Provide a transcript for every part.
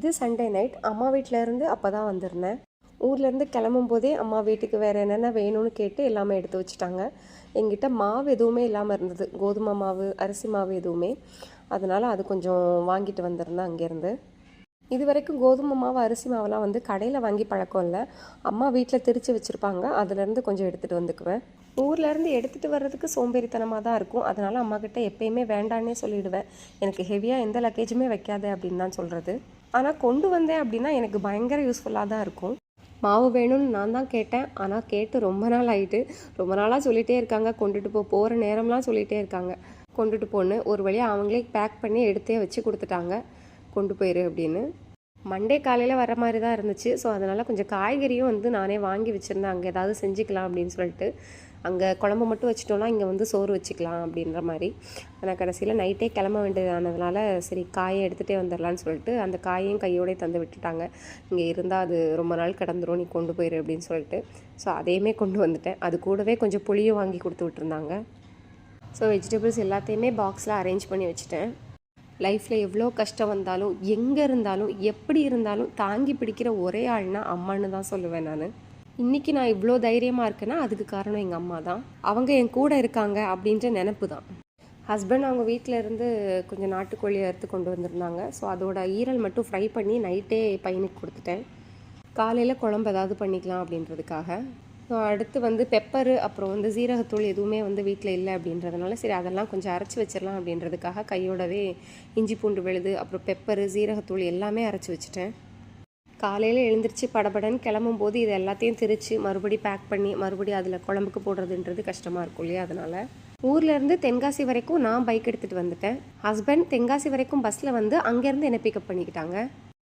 இது Sunday night அம்மா வீட்டிலேருந்து அப்போ தான் வந்திருந்தேன். ஊர்லேருந்து கிளம்பும் போதே அம்மா வீட்டுக்கு வேறு என்னென்ன வேணும்னு கேட்டு எல்லாமே எடுத்து வச்சுட்டாங்க. எங்கிட்ட மாவு எதுவுமே இல்லாமல் இருந்தது, கோதுமை மாவு அரிசி மாவு எதுவுமே. அதனால் அது கொஞ்சம் வாங்கிட்டு வந்திருந்தேன் அங்கேருந்து. இது வரைக்கும் கோதுமை மாவு அரிசி மாவுலாம் வந்து கடையில் வாங்கி பழக்கம் இல்லை. அம்மா வீட்டில் திரித்து வச்சுருப்பாங்க, அதுலேருந்து கொஞ்சம் எடுத்துகிட்டு வந்துக்குவேன். ஊர்லேருந்து எடுத்துகிட்டு வர்றதுக்கு சோம்பேறித்தனமாக தான் இருக்கும். அதனால் அம்மாக்கிட்ட எப்போயுமே வேண்டான்னே சொல்லிவிடுவேன். எனக்கு ஹெவியாக எந்த லக்கேஜுமே வைக்காது அப்படின்னு தான் சொல்கிறது. ஆனால் கொண்டு வந்தேன் அப்படின்னா எனக்கு பயங்கர யூஸ்ஃபுல்லாக தான் இருக்கும். மாவு வேணும்னு நான் தான் கேட்டேன், ஆனால் கேட்டு ரொம்ப நாள் ஆகிட்டு. ரொம்ப நாளாக சொல்லிகிட்டே இருக்காங்க, கொண்டுட்டு போகிற நேரம்லாம் சொல்லிகிட்டே இருக்காங்க கொண்டுட்டு போன்னு. ஒரு வழியாக அவங்களே பேக் பண்ணி எடுத்தே வச்சு கொடுத்துட்டாங்க, கொண்டு போயிரு அப்படின்னு. மண்டே காலையில் வர மாதிரி தான் இருந்துச்சு. ஸோ அதனால் கொஞ்சம் காய்கறியும் வந்து நானே வாங்கி வச்சுருந்தேன், அங்கே ஏதாவது செஞ்சுக்கலாம் அப்படின்னு சொல்லிட்டு. அங்கே குழம்பு மட்டும் வச்சிட்டோன்னா இங்கே வந்து சோறு வச்சுக்கலாம் அப்படின்ற மாதிரி. ஆனால் கடைசியில் நைட்டே கிளம்ப வேண்டியதானதுனால சரி காயை எடுத்துகிட்டே வந்துடலான்னு சொல்லிட்டு அந்த காயையும் கையோடய தந்து விட்டுட்டாங்க. இங்கே இருந்தால் அது ரொம்ப நாள் கிடந்துரும், நீ கொண்டு போயிரு அப்படின்னு சொல்லிட்டு. ஸோ அதையுமே கொண்டு வந்துட்டேன். அது கூடவே கொஞ்சம் புளியும் வாங்கி கொடுத்து விட்டுருந்தாங்க. ஸோ வெஜிடபிள்ஸ் எல்லாத்தையுமே பாக்ஸில் அரேஞ்ச் பண்ணி வச்சுட்டேன். லைஃப்பில் எவ்வளோ கஷ்டம் வந்தாலும், எங்கே இருந்தாலும், எப்படி இருந்தாலும் தாங்கி பிடிக்கிற ஒரே ஆள்னா அம்மானு தான் சொல்லுவேன் நான். இன்றைக்கி நான் இவ்வளோ தைரியமாக இருக்கேன்னா அதுக்கு காரணம் எங்கள் அம்மா தான். அவங்க என் கூட இருக்காங்க அப்படின்ற நினப்பு தான். ஹஸ்பண்ட் அவங்க வீட்டில் இருந்து கொஞ்சம் நாட்டுக்கோழியை அறுத்து கொண்டு வந்திருந்தாங்க. ஸோ அதோட ஈரல் மட்டும் ஃப்ரை பண்ணி நைட்டே பையனுக்கு கொடுத்துட்டேன். காலையில் குழம்பு ஏதாவது பண்ணிக்கலாம் அப்படின்றதுக்காக. ஸோ அடுத்து வந்து பெப்பரு அப்புறம் வந்து சீரகத்தூள் எதுவுமே வந்து வீட்டில் இல்லை அப்படின்றதுனால சரி அதெல்லாம் கொஞ்சம் அரைச்சி வச்சிடலாம் அப்படின்றதுக்காக கையோடவே இஞ்சி பூண்டு விழுது அப்புறம் பெப்பரு சீரகத்தூள் எல்லாமே அரைச்சி வச்சுட்டேன். காலையில் எழுந்திரிச்சு படபடன்னு கிளம்பும்போது இது எல்லாத்தையும் திரித்து மறுபடியும் பேக் பண்ணி மறுபடியும் அதில் குழம்புக்கு போடுறதுன்றது கஷ்டமாக இருக்கும் இல்லையா. அதனால் ஊர்லேருந்து தென்காசி வரைக்கும் நான் பைக் எடுத்துகிட்டு வந்துட்டேன். ஹஸ்பண்ட் தென்காசி வரைக்கும் பஸ்ஸில் வந்து அங்கேருந்து என்னை பிக்கப் பண்ணிக்கிட்டாங்க.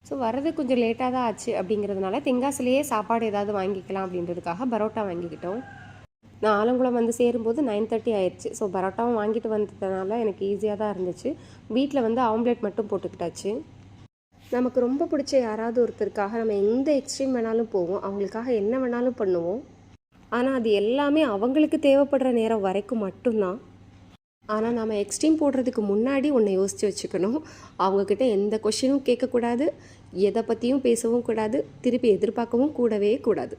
ஸோ வர்றது கொஞ்சம் லேட்டாக தான் ஆச்சு அப்படிங்கிறதுனால தென்காசிலேயே சாப்பாடு ஏதாவது வாங்கிக்கலாம் அப்படின்றதுக்காக பரோட்டா வாங்கிக்கிட்டோம். நான் ஆலங்குளம் வந்து சேரும்போது 9:30 ஆயிடுச்சு. ஸோ பரோட்டாவும் வாங்கிட்டு வந்ததுனால எனக்கு ஈஸியாக தான் இருந்துச்சு. வீட்டில் வந்து ஆம்லேட் மட்டும் போட்டுக்கிட்டாச்சு. நமக்கு ரொம்ப பிடிச்ச யாராவது ஒருத்தருக்காக நம்ம எந்த எக்ஸ்ட்ரீம் வேணாலும் போவோம், அவங்களுக்காக என்ன வேணாலும் பண்ணுவோம். ஆனால் அது எல்லாமே அவங்களுக்கு தேவைப்படுற நேரம் வரைக்கும் மட்டும்தான். ஆனால் நம்ம எக்ஸ்ட்ரீம் போடுறதுக்கு முன்னாடி ஒன்று யோசித்து வச்சுக்கணும். அவங்கக்கிட்ட எந்த கொஷினும் கேட்கக்கூடாது, எதை பற்றியும் பேசவும் கூடாது, திருப்பி எதிர்பார்க்கவும் கூடவே கூடாது.